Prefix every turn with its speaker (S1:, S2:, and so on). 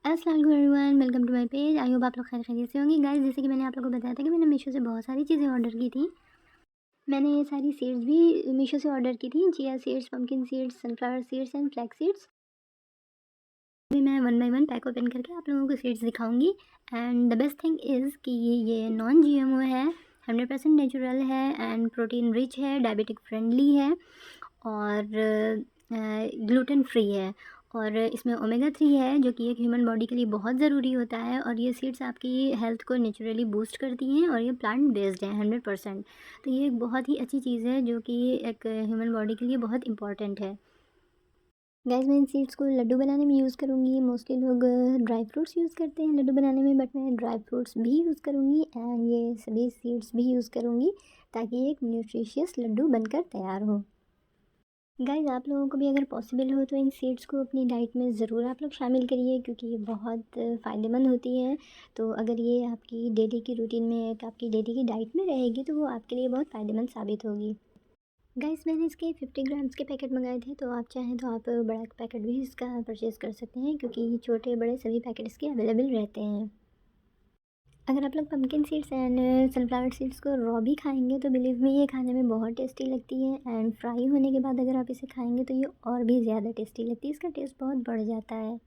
S1: अस्सलाम वालेकुम everyone, welcome to my page. I hope आप लोग खैरियत से होंगे। गाइस, जैसे कि मैंने आप लोगों को बताया था कि मैंने मीशो से बहुत सारी चीज़ें ऑर्डर की थी। मैंने ये सारी सीड्स भी मीशो से ऑर्डर की थी, chia seeds, pumpkin seeds, sunflower seeds and flax seeds. अभी मैं one by one pack open करके आप लोगों को सीड्स दिखाऊंगी। And the best thing is कि ये नॉन जीएमओ है, 100% नेचुरल है एंड प्रोटीन रिच है, डायबिटिक फ्रेंडली है और ग्लूटेन फ्री है। और इसमें ओमेगा 3 है जो कि एक ह्यूमन बॉडी के लिए बहुत ज़रूरी होता है। और ये सीड्स आपकी हेल्थ को नेचुरली बूस्ट करती हैं और ये प्लांट बेस्ड है 100%। तो ये एक बहुत ही अच्छी चीज़ है जो कि एक ह्यूमन बॉडी के लिए बहुत इंपॉर्टेंट है। गैस, मैं इन सीड्स को लड्डू बनाने में यूज़ करूँगी। मोस्टली लोग ड्राई फ्रूट्स यूज़ करते हैं लड्डू बनाने में, बट मैं ड्राई फ्रूट्स भी यूज़ करूँगी एंड ये सभी सीड्स भी यूज़ करूँगी ताकि एक न्यूट्रिशियस लड्डू बनकर तैयार हो। गाइज़, आप लोगों को भी अगर पॉसिबल हो तो इन सीड्स को अपनी डाइट में ज़रूर आप लोग शामिल करिए, क्योंकि ये बहुत फ़ायदेमंद होती हैं। तो अगर ये आपकी डेली की रूटीन में, एक आपकी डेली की डाइट में रहेगी तो वो आपके लिए बहुत फ़ायदेमंद साबित होगी। गाइस, मैंने इसके 50 ग्राम्स के पैकेट मंगाए थे, तो आप चाहें तो आप बड़ा पैकेट भी इसका परचेज़ कर सकते हैं, क्योंकि छोटे बड़े सभी पैकेट इसके अवेलेबल रहते हैं। अगर आप लोग pumpkin seeds and sunflower seeds को रॉ भी खाएंगे तो बिलीव मी, ये खाने में बहुत टेस्टी लगती है। एंड फ्राई होने के बाद अगर आप इसे खाएंगे तो ये और भी ज़्यादा टेस्टी लगती है, इसका टेस्ट बहुत बढ़ जाता है।